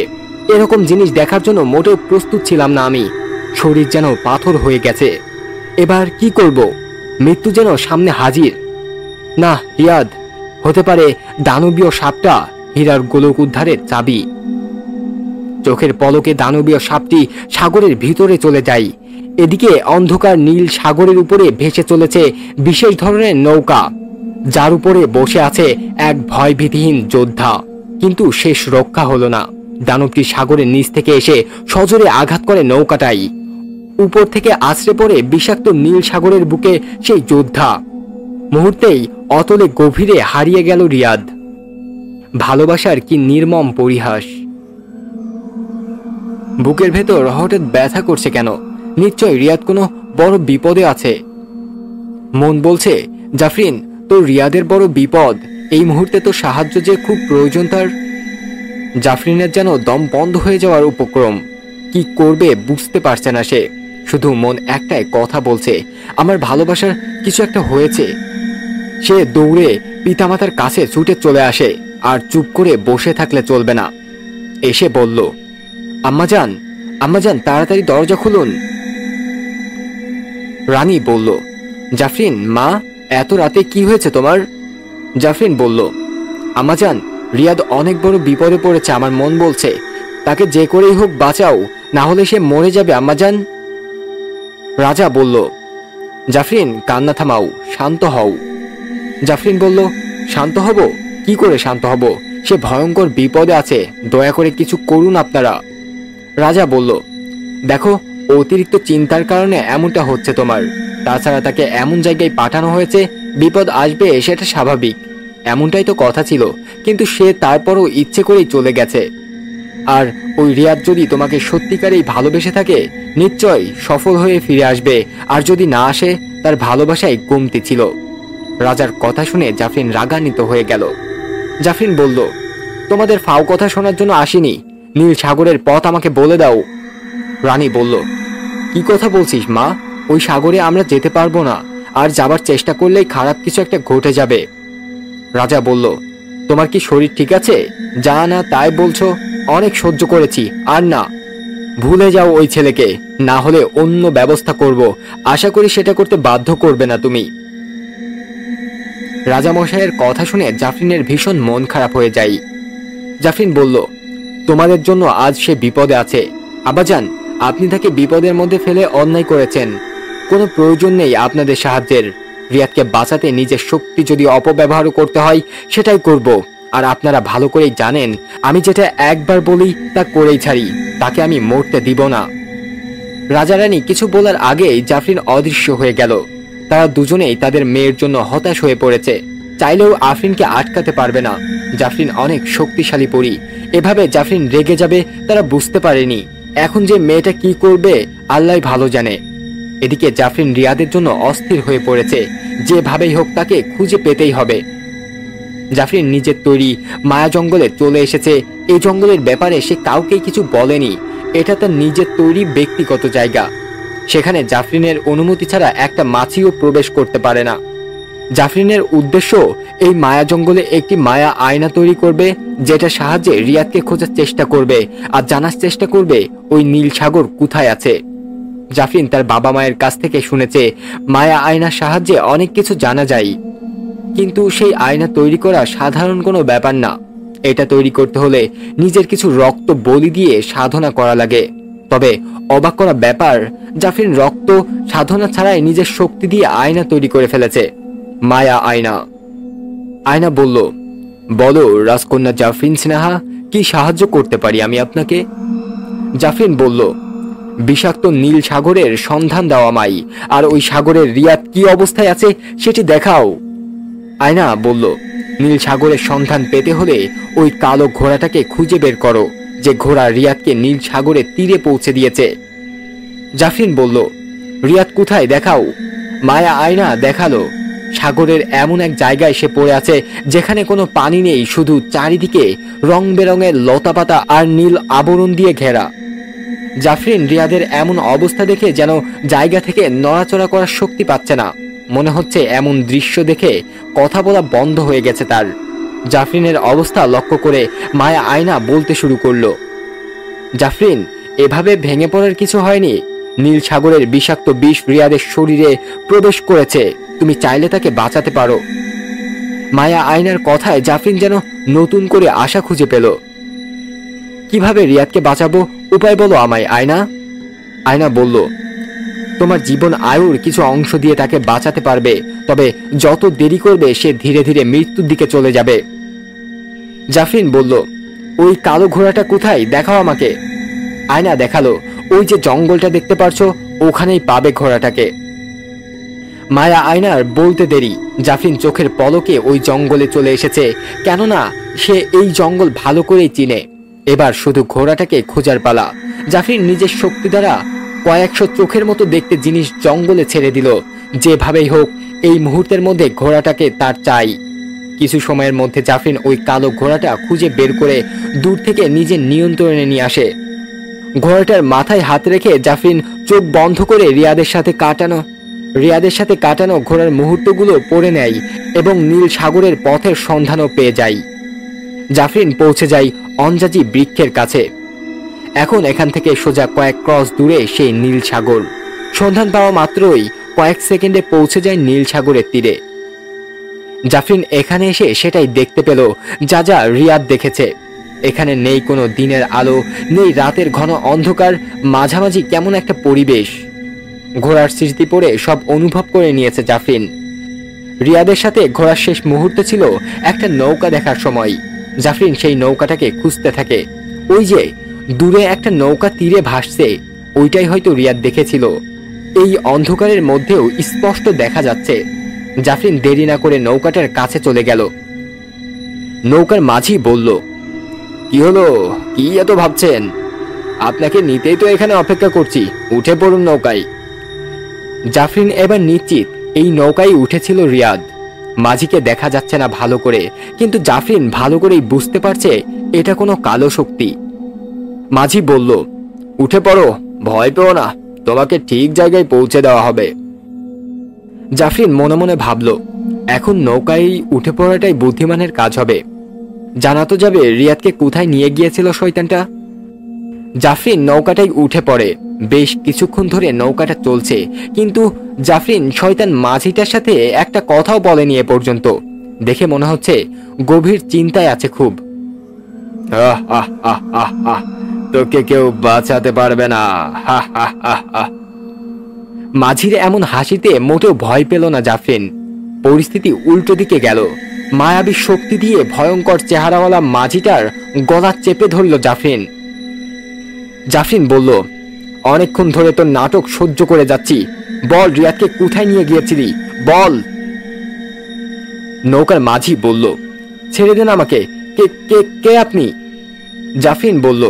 এরকম জিনিস দেখার জন্য মোটেও প্রস্তুত ছিলাম না আমি। শরীর যেন পাথর হয়ে গেছে। এবার কি করব? মৃত্যু যেন সামনে হাজির। না রিয়াদ, হতে পারে দানবীয় সাপটা হীরার গোলক উদ্ধারের চাবি। চোখের পলকে দানবীয় সাপটি সাগরের ভিতরে চলে যায়। এদিকে অন্ধকার নীল সাগরের উপরে ভেসে চলেছে বিশেষ ধরনের নৌকা, যার উপরে বসে আছে এক ভয়ভীতিহীন যোদ্ধা। কিন্তু শেষ রক্ষা হলো না। দানবটি সাগরের নিচ থেকে এসে সজোরে আঘাত করে নৌকাটাই। উপর থেকে আছড়ে পড়ে বিষাক্ত নীল সাগরের বুকে সেই যোদ্ধা। মুহূর্তেই অতলে গভীরে হারিয়ে গেল রিয়াদ। ভালোবাসার কি নির্মম পরিহাস। বুকের ভেতর হঠাৎ ব্যথা করছে কেন? নিশ্চয় রিয়াদ কোনো বড় বিপদে আছে। মন বলছে, জাফরিন, তোর রিয়াদের বড় বিপদ। এই মুহূর্তে তো সাহায্য যে খুব প্রয়োজন তার। জাফরিনের যেন দম বন্ধ হয়ে যাওয়ার উপক্রম। কি করবে বুঝতে পারছে না সে। শুধু মন একটাই কথা বলছে, আমার ভালোবাসার কিছু একটা হয়েছে। সে দৌড়ে পিতামাতার কাছে ছুটে চলে আসে। আর চুপ করে বসে থাকলে চলবে না। এসে বলল, আম্মাজান, আম্মাজান, তাড়াতাড়ি দরজা খুলুন। রানী বলল, জাফরিন, মা, এত রাতে কি হয়েছে তোমার? জাফরিন বলল, আম্মাজান, রিয়াদ অনেক বড় বিপদে পড়েছে। আমার মন বলছে তাকে যে করেই হোক বাঁচাও, না হলে সে মরে যাবে আম্মাজান। রাজা বলল, জাফরিন, কান্না থামাও, শান্ত হও। জাফরিন বলল, শান্ত হব? কি করে শান্ত হব? সে ভয়ঙ্কর বিপদে আছে, দয়া করে কিছু করুন আপনারা। রাজা বলল, দেখো, অতিরিক্ত চিন্তার কারণে এমনটা হচ্ছে তোমার। তাছাড়া তাকে এমন জায়গায় পাঠানো হয়েছে, বিপদ আসবে সেটা স্বাভাবিক। এমনটাই তো কথা ছিল, কিন্তু সে তারপরও ইচ্ছে করেই চলে গেছে। আর ওই রিয়াদ যদি তোমাকে সত্যিকারেই ভালোবেসে থাকে, নিশ্চয় সফল হয়ে ফিরে আসবে। আর যদি না আসে, তার ভালোবাসায় কমতি ছিল। রাজার কথা শুনে জাফরিন রাগান্বিত হয়ে গেল। জাফরিন বলল, তোমাদের ফাও কথা শোনার জন্য আসিনি। নীল সাগরের পথ আমাকে বলে দাও। রানী বলল, কি কথা বলছিস মা? ওই সাগরে আমরা যেতে পারবো না, আর যাবার চেষ্টা করলেই খারাপ কিছু একটা ঘটে যাবে। রাজা বলল, তোমার কি শরীর ঠিক আছে? যা না তাই বলছো। অনেক সহ্য করেছি, আর না। ভুলে যাও ওই ছেলেকে, না হলে অন্য ব্যবস্থা করব। আশা করি সেটা করতে বাধ্য করবে না তুমি। রাজামশাইয়ের কথা শুনে জাফরিনের ভীষণ মন খারাপ হয়ে যায়। জাফরিন বলল, তোমাদের জন্য আজ সে বিপদে আছে। আব্বাজান, আপনি তাকে বিপদের মধ্যে ফেলে অন্যায় করেছেন। কোনো প্রয়োজন নেই আপনাদের সাহায্যের। রিয়াদকে বাঁচাতে নিজের শক্তি যদি অপব্যবহারও করতে হয়, সেটাই করব। আর আপনারা ভালো করেই জানেন, আমি যেটা একবার বলি তা করেই ছাড়ি। তাকে আমি মরতে দিব না। রাজা রানী কিছু বলার আগেই জাফরিন অদৃশ্য হয়ে গেল। তারা দুজনেই তাদের মেয়ের জন্য হতাশ হয়ে পড়েছে। চাইলেও আফরিনকে আটকাতে পারবে না। জাফরিন অনেক শক্তিশালী পরী। এভাবে জাফরিন রেগে যাবে তারা বুঝতে পারেনি। এখন যে মেয়েটা কি করবে আল্লাহই ভালো জানে। এদিকে জাফরিন রিয়াদের জন্য অস্থির হয়ে পড়েছে। যেভাবেই হোক তাকে খুঁজে পেতেই হবে। জাফরিন নিজের তৈরি মায়া জঙ্গলে চলে এসেছে। এই জঙ্গলের ব্যাপারে সে কাউকেই কিছু বলেনি। এটা তার নিজের তৈরি ব্যক্তিগত জায়গা। সেখানে জাফরিনের অনুমতি ছাড়া একটা মাছিও প্রবেশ করতে পারে না। জাফরিনের উদ্দেশ্য এই মায়া জঙ্গলে একটি মায়া আয়না তৈরি করবে, যেটা সাহায্যে রিয়াদকে খোঁজার চেষ্টা করবে আর জানার চেষ্টা করবে ওই নীল সাগর কোথায় আছে। জাফরিন তার বাবা মায়ের কাছ থেকে শুনেছে মায়া আয়নার সাহায্যে অনেক কিছু জানা যায়, কিন্তু সেই আয়না তৈরি করা সাধারণ কোনো ব্যাপার না। এটা তৈরি করতে হলে নিজের কিছু রক্ত বলি দিয়ে সাধনা করা লাগে। তবে অবাক করা ব্যাপার, জাফরিন রক্ত সাধনা ছাড়াই নিজের শক্তি দিয়ে আয়না তৈরি করে ফেলেছে। মায়া আয়না। আয়না বলল, বলো রাজকন্যা জাফরিন স্নেহা, কি সাহায্য করতে পারি আমি আপনাকে? জাফরিন বলল, বিষাক্ত নীল সাগরের সন্ধান দাও আমায়, আর ওই সাগরের রিয়াদ কি অবস্থায় আছে সেটি দেখাও। আয়না বলল, নীল সাগরের সন্ধান পেতে হলে ওই কালো ঘোড়াটাকে খুঁজে বের করো, যে ঘোড়া রিয়াদকে নীল সাগরের তীরে পৌঁছে দিয়েছে। জাফরিন বলল, রিয়াদ কোথায় দেখাও। মায়া আয়না দেখালো, সাগরের এমন এক জায়গায় সে পড়ে আছে যেখানে কোনো পানি নেই, শুধু চারিদিকে রং বেরঙের লতাপাতা আর নীল আবরণ দিয়ে ঘেরা। জাফরিন রিয়াদের এমন অবস্থা দেখে যেন জায়গা থেকে নড়াচড়া করার শক্তি পাচ্ছে না। মনে হচ্ছে এমন দৃশ্য দেখে কথা বলা বন্ধ হয়ে গেছে তার। জাফরিনের অবস্থা লক্ষ্য করে মায়া আয়না বলতে শুরু করলো, জাফরিন, এভাবে ভেঙে পড়ার কিছু হয়নি। নীল সাগরের বিষাক্ত বিষ রিয়াদের শরীরে প্রবেশ করেছে, তুমি চাইলে তাকে বাঁচাতে পারো। মায়া আয়নার কথায় জাফরিন যেন নতুন করে আশা খুঁজে পেল। কিভাবে রিয়াদকে বাঁচাবো, উপায় বলো আমায় আয়না। আয়না বলল, তোমার জীবন আয়ুর কিছু অংশ দিয়ে তাকে বাঁচাতে পারবে, তবে যত দেরি করবে সে ধীরে ধীরে মৃত্যুর দিকে চলে যাবে। জাফরিন বলল, ওই কালো ঘোড়াটা কোথায় দেখাও আমাকে। আয়না দেখালো, ওই যে জঙ্গলটা দেখতে পারছো, ওখানেই পাবে ঘোড়াটাকে। মায়া আয়নার বলতে দেরি, জাফরিন চোখের পলকে ওই জঙ্গলে চলে এসেছে, কেননা সে এই জঙ্গল ভালো করেই চিনে। এবার শুধু ঘোড়াটাকে খোঁজার পালা। জাফরিন নিজের শক্তি দ্বারা কয়েকশো চোখের মতো দেখতে জিনিস জঙ্গলে ছেড়ে দিল। যেভাবেই হোক এই মুহূর্তের মধ্যে ঘোড়াটাকে তার চাই। কিছু সময়ের মধ্যে জাফরিন ওই কালো ঘোড়াটা খুঁজে বের করে দূর থেকে নিজের নিয়ন্ত্রণে নিয়ে আসে। ঘোড়াটার মাথায় হাত রেখে জাফরিন চোখ বন্ধ করে রিয়াদের সাথে কাটানো ঘোড়ার মুহূর্তগুলো পড়ে নেয় এবং নীল সাগরের পথের সন্ধানও পেয়ে যায়। জাফরিন পৌঁছে যায় অঞ্জাজি বৃক্ষের কাছে। এখন এখান থেকে সোজা কয়েক ক্রস দূরে সেই নীল সাগর। সন্ধান পাওয়া মাত্রই কয়েক সেকেন্ডে পৌঁছে যায় নীল সাগরের তীরে। জাফরিন এখানে এসে সেটাই দেখতে পেল যা যা রিয়াদ দেখেছে। এখানে নেই কোনো দিনের আলো, নেই রাতের ঘন অন্ধকার, মাঝামাঝি কেমন একটা পরিবেশ। ঘোড়ার স্মৃতি পড়ে সব অনুভব করে নিয়েছে জাফরিন। রিয়াদের সাথে ঘোড়ার শেষ মুহূর্ত ছিল একটা নৌকা দেখার সময়। জাফরিন সেই নৌকাটাকে খুঁজতে থাকে। ওই যে দূরে একটা নৌকা তীরে ভাসছে, ওইটাই হয়তো রিয়াদ দেখেছিল। এই অন্ধকারের মধ্যেও স্পষ্ট দেখা যাচ্ছে। জাফরিন দেরি না করে নৌকাটার কাছে চলে গেল। নৌকার মাঝি বলল, কি হলো, কি এত ভাবছেন? আপনাকে নিতেই তো এখানে অপেক্ষা করছি, উঠে পড়ুন নৌকায়। জাফরিন এবার নিশ্চিত এই নৌকায় উঠেছিল রিয়াদ। মাঝিকে দেখা যাচ্ছে না ভালো করে, কিন্তু জাফরিন ভালো করেই বুঝতে পারছে এটা কোনো কালো শক্তি। মাঝি বলল, উঠে পড়ো, ভয় পেও না, তোমাকে ঠিক জায়গায় পৌঁছে দেওয়া হবে। জাফরিন মনে মনে ভাবল, এখন নৌকায় উঠে পড়াটাই বুদ্ধিমানের কাজ হবে। জানা তো যাবে রিয়াদকে কোথায় নিয়ে গিয়েছিল শয়তানটা। জাফরিন নৌকাটাই উঠে পড়ে। বেশ কিছুক্ষণ ধরে নৌকাটা চলছে, কিন্তু জাফরিন শয়তান মাঝিটার সাথে একটা কথাও বলেনি এ পর্যন্ত। দেখে মনে হচ্ছে গভীর চিন্তায় আছে খুব। তোকে কেউ বাঁচাতে পারবে না। মাঝির এমন হাসিতে মোটেও ভয় পেল না জাফরিন। পরিস্থিতি উল্টো দিকে গেল। মায়াবী শক্তি দিয়ে ভয়ঙ্কর চেহারাওয়ালা মাঝিটার গলা চেপে ধরল জাফরিন। জাফরিন বলল, অনেকক্ষণ ধরে তোর নাটক সহ্য করে যাচ্ছি, বল রিয়াদকে কোথায় নিয়ে গিয়েছিলি, বল। নৌকার মাঝি বলল, ছেড়ে দেন আমাকে, কে কে কে আপনি? জাফরিন বলল,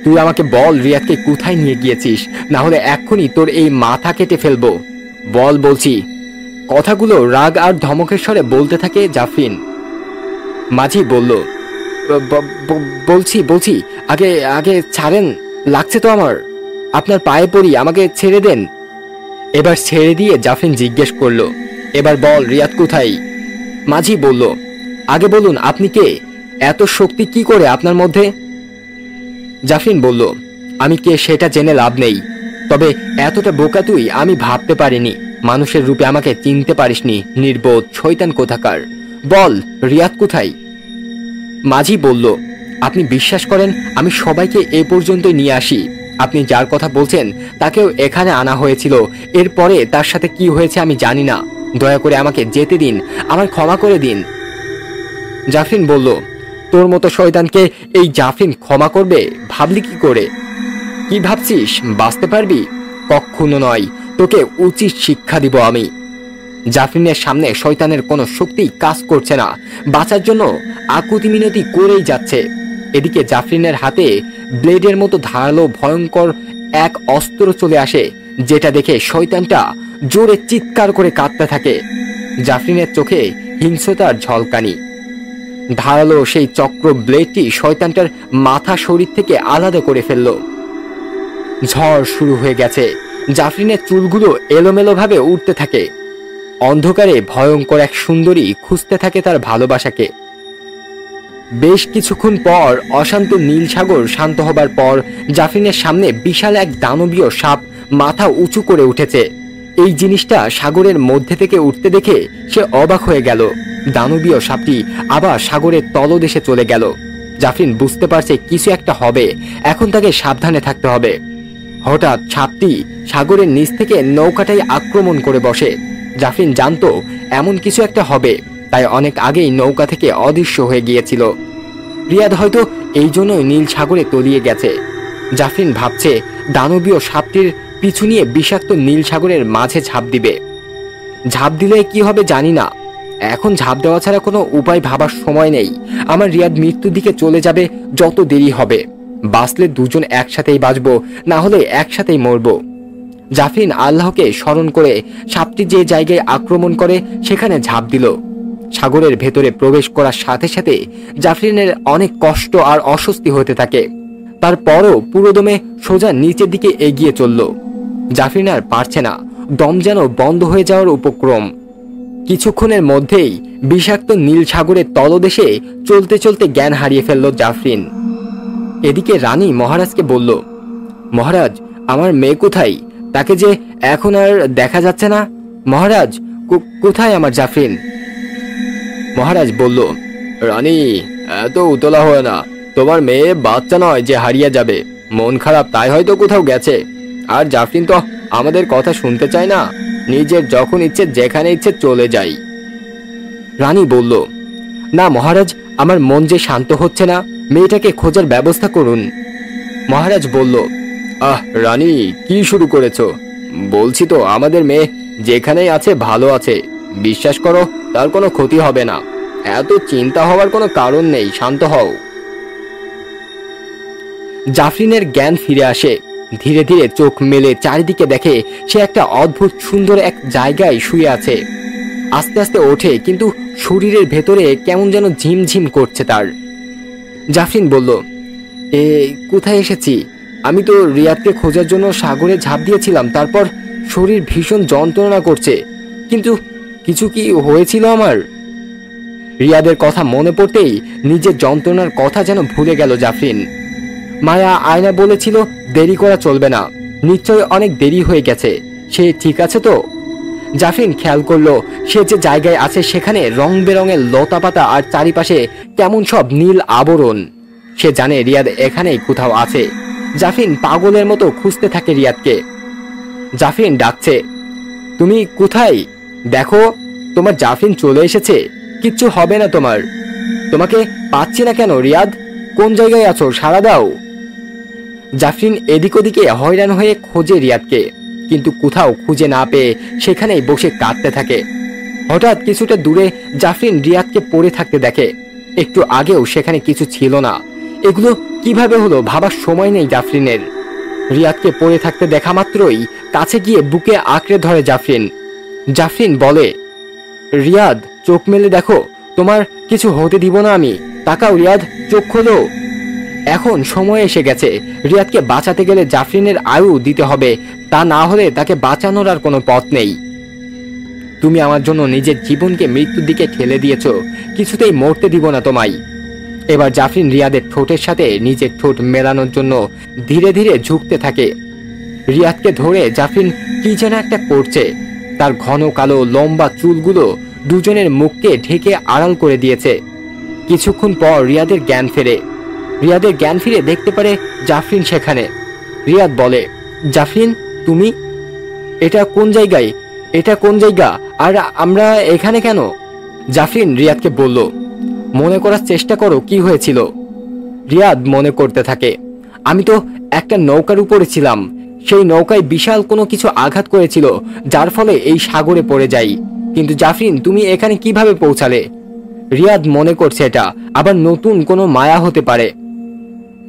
তুই আমাকে বল রিয়াদকে কোথায় নিয়ে গিয়েছিস, না হলে এক্ষুনি তোর এই মাথা কেটে ফেলবো, বল বলছি। কথাগুলো রাগ আর ধমকের স্বরে বলতে থাকে জাফরিন। মাঝি বলল, বলছি বলছি আগে আগে ছাড়েন, লাগছে তো আমার, আপনার পায়ে পড়ি, আমাকে ছেড়ে দেন। এবার ছেড়ে দিয়ে জাফরিন জিজ্ঞেস করলো, এবার বল রিয়াদ কোথায়? মাঝি বলল, আগে বলুন আপনি কে, এত শক্তি কি করে আপনার মধ্যে? জাফরিন বলল, আমি কে সেটা জেনে লাভ নেই, তবে এতটা বোকা তুই আমি ভাবতে পারিনি। মানুষের রূপে আমাকে চিনতে পারিসনি, নির্বোধ শয়তান কোথাকার। বল রিয়াদ কোথায়? মাঝি বলল, আপনি বিশ্বাস করেন আমি সবাইকে এ পর্যন্ত নিয়ে আসি? আপনি যার কথা বলছেন তাকেও এখানে আনা হয়েছিল। এরপরে তার সাথে কি হয়েছে আমি জানি না। দয়া করে আমাকে যেতে দিন, আমায় ক্ষমা করে দিন। জাফরিন বলল, তোর মতো শয়তানকে এই জাফরিন ক্ষমা করবে? ভাবলি কি করে? কি ভাবছিস বাঁচতে পারবি? কখনো নয়, তোকে উচিত শিক্ষা দিব আমি। জাফরিনের সামনে শয়তানের কোনো শক্তিই কাজ করছে না, বাঁচার জন্য আকুতি মিনতি করেই যাচ্ছে। এদিকে জাফরিনের হাতে ব্লেডের মতো ধারালো ভয়ঙ্কর এক অস্ত্র চলে আসে, যেটা দেখে শয়তানটা জোরে চিৎকার করে কাঁদতে থাকে। জাফরিনের চোখে হিংস্রতার ঝলকানি। ধারালো সেই চক্র ব্লেডটি শয়তানটার মাথা শরীর থেকে আলাদা করে ফেলল। ঝড় শুরু হয়ে গেছে। জাফরিনের চুলগুলো এলোমেলোভাবে উঠতে থাকে। অন্ধকারে ভয়ঙ্কর এক সুন্দরী খুঁজতে থাকে তার ভালোবাসাকে। বেশ কিছুক্ষণ পর অশান্ত নীল সাগর শান্ত হবার পর জাফরিনের সামনে বিশাল এক দানবীয় সাপ মাথা উঁচু করে উঠেছে। এই জিনিসটা সাগরের মধ্যে থেকে উঠতে দেখে সে অবাক হয়ে গেল। দানবীয় সাপটি আবার সাগরের তলদেশে চলে গেল। জাফরিন বুঝতে পারছে কিছু একটা হবে, এখন তাকে সাবধানে থাকতে হবে। হঠাৎ সাপটি সাগরের নিচ থেকে নৌকাটাই আক্রমণ করে বসে। জাফরিন জানতো এমন কিছু একটা হবে, তাই অনেক আগেই নৌকা থেকে অদৃশ্য হয়ে গিয়েছিল। রিয়াদ হয়তো এই জন্যই নীল সাগরে তলিয়ে গেছে। জাফরিন ভাবছে দানবীয় সাপটির পিছু নিয়ে বিষাক্ত নীল সাগরের মাঝে ঝাঁপ দিবে। ঝাঁপ দিলে কি হবে জানি না, এখন ঝাঁপ দেওয়া ছাড়া কোনো উপায় ভাবার সময় নেই। আমার রিয়াদ মৃত্যুর দিকে চলে যাবে যত দেরি হবে। বাঁচলে দুজন একসাথেই বাঁচবো, না হলে একসাথেই মরবো। জাফরিন আল্লাহকে স্মরণ করে সাপটি যে জায়গায় আক্রমণ করে সেখানে ঝাঁপ দিল। সাগরের ভেতরে প্রবেশ করার সাথে সাথে জাফরিনের অনেক কষ্ট আর অস্বস্তি হতে থাকে। তারপরও পুরোদমে সোজা নিচের দিকে এগিয়ে চলল। জাফরিন আর পারছে না, দম যেন বন্ধ হয়ে যাওয়ার উপক্রম। কিছুক্ষণের মধ্যেই বিষাক্ত নীল সাগরের তলদেশে চলতে চলতে জ্ঞান হারিয়ে ফেলল জাফরিন। এদিকে রানী মহারাজকে বলল, মহারাজ, আমার মেয়ে কোথায়? তাকে যে এখন আর দেখা যাচ্ছে না। মহারাজ, কোথায় আমার জাফরিন? মহারাজ বলল, রানী, এত উতলা হয় না। তোমার মেয়ে বাচ্চা নয় যে হারিয়ে যাবে। মন খারাপ তাই হয়তো কোথাও গেছে। আর জাফরিন তো আমাদের কথা শুনতে চায় না, নিজের যখন ইচ্ছে যেখানে ইচ্ছে চলে যাই। রানী বলল, না মহারাজ, আমার মন যে শান্ত হচ্ছে না, মেয়েটাকে খোঁজার ব্যবস্থা করুন। মহারাজ বলল, আহ রানী, কি শুরু করেছো? বলছি তো আমাদের মেয়ে যেখানেই আছে ভালো আছে। বিশ্বাস করো, তার কোনো ক্ষতি হবে না। এত চিন্তা হওয়ার কোনো কারণ নেই, শান্ত হও। জাফরিনের জ্ঞান ফিরে আসে। ধীরে ধীরে চোখ মেলে চারিদিকে দেখে সে একটা অদ্ভুত সুন্দর এক জায়গায় শুয়ে আছে। আস্তে আস্তে ওঠে, কিন্তু শরীরের ভেতরে কেমন যেন ঝিমঝিম করছে তার। জাফরিন বলল, কোথায় এসেছি? আমি তো রিয়াদকে খোঁজার জন্য সাগরে ঝাঁপ দিয়েছিলাম, তারপর শরীর ভীষণ যন্ত্রণা করছে। কিন্তু কিছু কি হয়েছিল আমার? রিয়াদের কথা মনে পড়তেই নিজের যন্ত্রণার কথা যেন ভুলে গেল জাফরিন। মায়া আয়না বলেছিল দেরি করা চলবে না, নিশ্চয় অনেক দেরি হয়ে গেছে। সে ঠিক আছে তো? জাফরিন খেয়াল করলো সে যে জায়গায় আছে সেখানে রং বেরঙের লতা পাতা আর চারিপাশে কেমন সব নীল আবরণ। সে জানে রিয়াদ এখানেই কোথাও আছে। জাফরিন পাগলের মতো খুঁজতে থাকে রিয়াদকে। জাফরিন ডাকছে, তুমি কোথায়? দেখো, তোমার জাফরিন চলে এসেছে। কিচ্ছু হবে না তোমার। তোমাকে পাচ্ছি না কেন রিয়াদ? কোন জায়গায় আছো? সাড়া দাও। জাফরিন এদিক ওদিকে হয়রান হয়ে খোঁজে রিয়াদকে, কিন্তু কোথাও খুঁজে না পেয়ে সেখানেই বসে কাঁদতে থাকে। হঠাৎ কিছুটা দূরে জাফরিন রিয়াদকে পড়ে থাকতে দেখে। একটু আগেও সেখানে কিছু ছিল না। এগুলো কিভাবে হলো ভাবার সময় নেই জাফরিনের। রিয়াদকে পড়ে থাকতে দেখা মাত্রই কাছে গিয়ে বুকে আঁকড়ে ধরে জাফরিন। জাফরিন বলে, রিয়াদ, চোখ মেলে দেখো, তোমার কিছু হতে দিব না আমি। তাকাও রিয়াদ, চোখ খোলো। এখন সময় এসে গেছে। রিয়াদকে বাঁচাতে গেলে জাফরিনের আয়ু দিতে হবে, তা না হলে তাকে বাঁচানোর আর কোনো পথ নেই। তুমি আমার জন্য নিজের জীবনকে মৃত্যুর দিকে ঠেলে দিয়েছ, কিছুতেই মরতে দিব না তোমায়। এবার জাফরিন রিয়াদের ঠোঁটের সাথে নিজের ঠোঁট মেলানোর জন্য ধীরে ধীরে ঝুঁকতে থাকে। রিয়াদকে ধরে জাফরিন কি যেন একটা করছে। তার ঘন কালো লম্বা চুলগুলো দুজনের মুখকে ঢেকে আড়াল করে দিয়েছে। কিছুক্ষণ পর রিয়াদের জ্ঞান ফেরে। রিয়াদের জ্ঞান ফিরে দেখতে পারে জাফরিন সেখানে। রিয়াদ বলে, জাফরিন তুমি? এটা কোন জায়গায়? এটা কোন জায়গা? আর আমরা এখানে কেন? জাফরিন রিয়াদকে বলল, মনে করার চেষ্টা করো কি হয়েছিল। রিয়াদ মনে করতে থাকে, আমি তো একটা নৌকার উপরে ছিলাম, সেই নৌকায় বিশাল কোনো কিছু আঘাত করেছিল যার ফলে এই সাগরে পড়ে যাই। কিন্তু জাফরিন তুমি এখানে কিভাবে পৌঁছালে? রিয়াদ মনে করছে এটা আবার নতুন কোনো মায়া হতে পারে।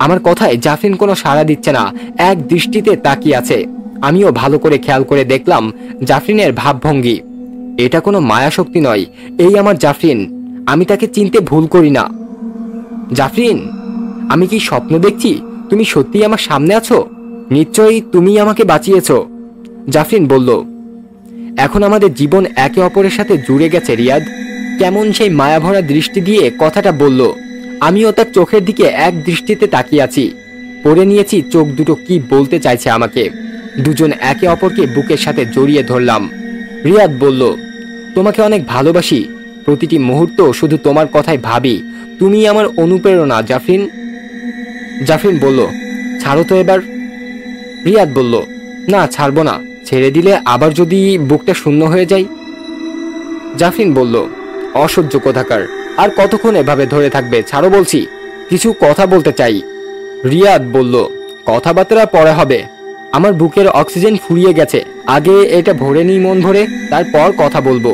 আমার কথায় জাফরিন কোনো সাড়া দিচ্ছে না, এক দৃষ্টিতে তাকিয়ে আছে। আমিও ভালো করে খেয়াল করে দেখলাম জাফরিনের ভাবভঙ্গি। এটা কোনো মায়া শক্তি নয়, এই আমার জাফরিন, আমি তাকে চিনতে ভুল করি না। জাফরিন, আমি কি স্বপ্ন দেখছি? তুমি সত্যিই আমার সামনে আছো? নিশ্চয়ই তুমি আমাকে বাঁচিয়েছো। জাফরিন বলল, এখন আমাদের জীবন একে অপরের সাথে জুড়ে গেছে রিয়াদ। কেমন সেই মায়াভরা দৃষ্টি দিয়ে কথাটা বলল। আমিও তার চোখের দিকে এক দৃষ্টিতে তাকিয়ে আছি। পড়ে নিয়েছি চোখ দুটো কি বলতে চাইছে আমাকে। দুজন একে অপরকে বুকের সাথে জড়িয়ে ধরলাম। রিয়াদ বলল, তোমাকে অনেক ভালোবাসি, প্রতিটি মুহূর্ত শুধু তোমার কথাই ভাবি, তুমি আমার অনুপ্রেরণা জাফরিন। জাফরিন বলল, ছাড়ো তো এবার। রিয়াদ বলল, না ছাড়বো না, ছেড়ে দিলে আবার যদি বুকটা শূন্য হয়ে যায়। জাফরিন বলল, অসহ্য কোথাকার, আর কতক্ষণ এভাবে ধরে থাকবে? ছাড়ো বলছি, কিছু কথা বলতে চাই। রিয়াদ বলল, কথাবার্তা পরে হবে, আমার বুকের অক্সিজেন ফুরিয়ে গেছে, আগে এটা ভরে নিই মন ভরে, তারপর কথা বলবো।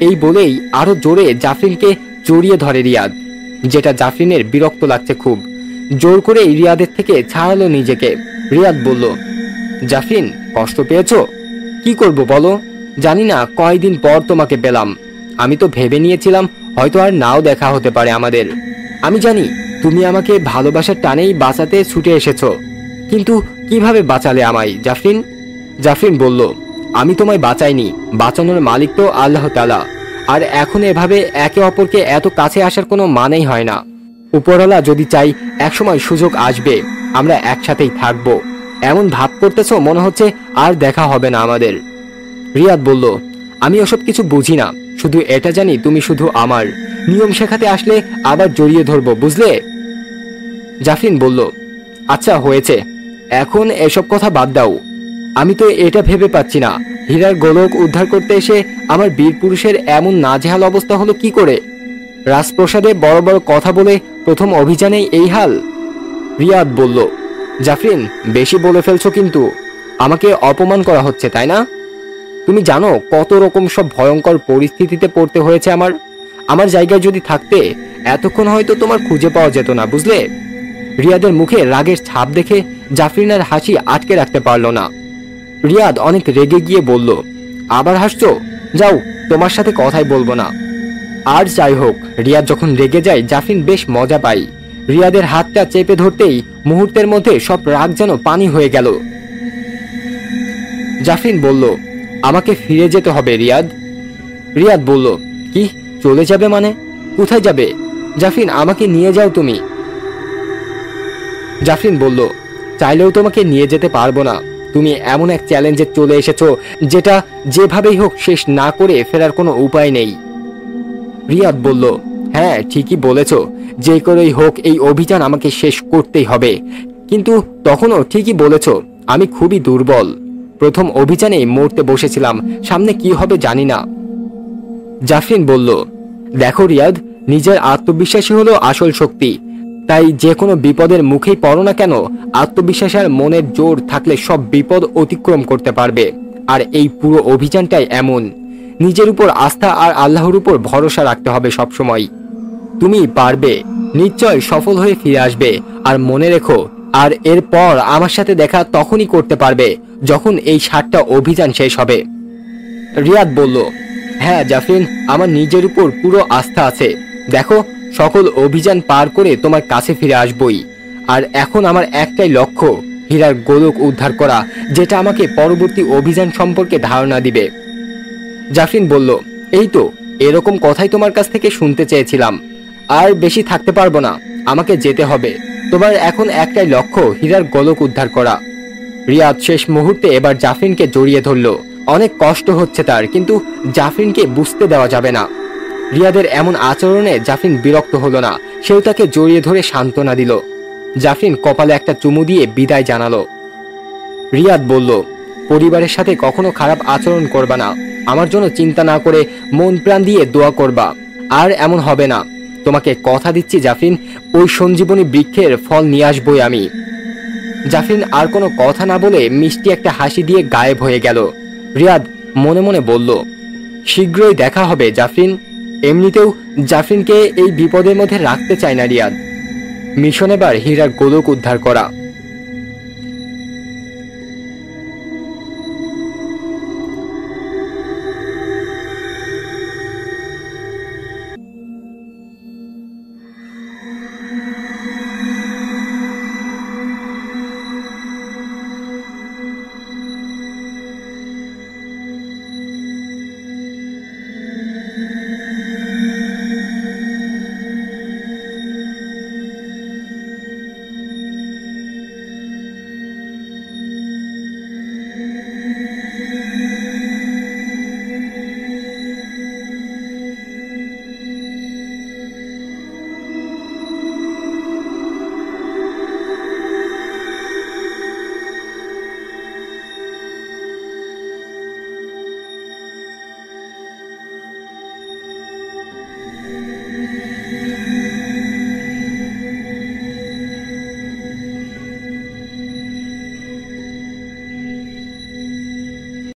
এই বলেই আরো জোরে জাফরিনকে জড়িয়ে ধরে রিয়াদ, যেটা জাফরিনের বিরক্ত লাগছে খুব। জোর করে রিয়াদের থেকে ছাড়ালো নিজেকে। রিয়াদ বলল, জাফরিন কষ্ট পেয়েছো? কি করব বলো, জানি না কয়দিন পর তোমাকে পেলাম। আমি তো ভেবে নিয়েছিলাম হয়তো আর নাও দেখা হতে পারে আমাদের। আমি জানি তুমি আমাকে ভালোবাসার টানেই বাঁচাতে ছুটে এসেছো, কিন্তু কিভাবে বাঁচালে আমায় জাফরিন? জাফরিন বলল, আমি তোমায় বাঁচাইনি, বাঁচানোর মালিক তো আল্লাহ তাআলা। আর এখন এভাবে একে অপরকে এত কাছে আসার কোনো মানেই হয় না। উপরওয়ালা যদি চাই একসময় সুযোগ আসবে, আমরা একসাথেই থাকবো। এমন ভাব করতেছো মনে হচ্ছে আর দেখা হবে না আমাদের। রিয়াদ বলল, আমি ওসব কিছু বুঝি না, শুধু এটা জানি তুমি শুধু আমার। নিয়ম শেখাতে আসলে আবার জড়িয়ে ধরবো, বুঝলে? জাফরিন বলল, আচ্ছা হয়েছে, এখন এসব কথা বাদ দাও। আমি তো এটা ভেবে পাচ্ছি না, হীরার গোলক উদ্ধার করতে এসে আমার বীর পুরুষের এমন নাজেহাল অবস্থা হলো কি করে? রাজপ্রসাদে বড় বড় কথা বলে প্রথম অভিযানেই এই হাল। রিয়াদ বলল, জাফরিন বেশি বলে ফেলছো কিন্তু, আমাকে অপমান করা হচ্ছে তাই না? তুমি জানো কত রকম সব ভয়ঙ্কর পরিস্থিতিতে পড়তে হয়েছে আমার জায়গায় যদি থাকতে এতক্ষণ হয়তো তোমার খুঁজে পাওয়া যেত না, বুঝলে? রিয়াদের মুখে রাগের ছাপ দেখে জাফরিনের হাসি আটকে রাখতে পারল না। রিয়াদ অনেক রেগে গিয়ে বলল, আবার হাসছো? যাও, তোমার সাথে কথাই বলবো না। আর যাই হোক, রিয়াদ যখন রেগে যায় জাফরিন বেশ মজা পায়। রিয়াদের হাতটা চেপে ধরতেই মুহূর্তের মধ্যে সব রাগ যেন পানি হয়ে গেল। জাফরিন বলল, আমাকে ফিরে যেতে হবে রিয়াদ। রিয়াদ বলল, কি চলে যাবে মানে? কোথায় যাবে? জাফরিন আমাকে নিয়ে যাও তুমি। জাফরিন বলল, চাইলেও তোমাকে নিয়ে যেতে পারবো না। তুমি এমন এক চ্যালেঞ্জে চলে এসেছো যেটা যেভাবেই হোক শেষ না করে ফেরার কোনো উপায় নেই। রিয়াদ বলল, হ্যাঁ ঠিকই বলেছ, যে করেই হোক এই অভিযান আমাকে শেষ করতেই হবে। কিন্তু তখনও ঠিকই বলেছ, আমি খুবই দুর্বল। প্রথম অভিযানেই মরতে বসেছিলাম, সামনে কি হবে জানি না। জাফরিন বলল, দেখো রিয়াদ, নিজের আত্মবিশ্বাসী হলো আসল শক্তি। তাই যে কোনো বিপদের মুখেই পড়ো না কেন, আত্মবিশ্বাস আর মনের জোর থাকলে সব বিপদ অতিক্রম করতে পারবে। আর এই পুরো অভিযানটাই এমন, নিজের উপর আস্থা আর আল্লাহর উপর ভরসা রাখতে হবে সবসময়। তুমি পারবে, নিশ্চয় সফল হয়ে ফিরে আসবে। আর মনে রেখো, আর এরপর আমার সাথে দেখা তখনই করতে পারবে যখন এই 7টা অভিযান শেষ হবে। রিয়াদ বলল, হ্যাঁ জাফরিন, আমার নিজের উপর পুরো আস্থা আছে। দেখো, সকল অভিযান পার করে তোমার কাছে ফিরে আসবই। আর এখন আমার একটাই লক্ষ্য, হীরার গোলক উদ্ধার করা, যেটা আমাকে পরবর্তী অভিযান সম্পর্কে ধারণা দিবে। জাফরিন বলল, এই তো, এরকম কথাই তোমার কাছ থেকে শুনতে চেয়েছিলাম। আর বেশি থাকতে পারবো না, আমাকে যেতে হবে। তোমার এখন একটাই লক্ষ্য, হীরার গোলক উদ্ধার করা। রিয়াদ শেষ মুহূর্তে এবার জাফরিনকে জড়িয়ে ধরল। অনেক কষ্ট হচ্ছে তার, কিন্তু জাফরিনকে বুঝতে দেওয়া যাবে না। রিয়াদের এমন আচরণে জাফরিন বিরক্ত হলো না, সেও তাকে জড়িয়ে ধরে সান্ত্বনা দিল। জাফরিন কপালে একটা চুমু দিয়ে বিদায় জানালো। রিয়াদ বলল, পরিবারের সাথে কখনো খারাপ আচরণ করবা না, আমার জন্য চিন্তা না করে মন প্রাণ দিয়ে দোয়া করবা, আর এমন হবে না। তোমাকে কথা দিচ্ছি জাফরিন, ওই সঞ্জীবনী বৃক্ষের ফল নিয়ে আসবই আমি। জাফরিন আর কোনো কথা না বলে মিষ্টি একটা হাসি দিয়ে গায়েব হয়ে গেল। রিয়াদ মনে মনে বলল, শীঘ্রই দেখা হবে জাফরিন। এমনিতেও জাফরিনকে এই বিপদের মধ্যে রাখতে চায় না রিয়াদ। মিশন এবার হীরার গোলক উদ্ধার করা।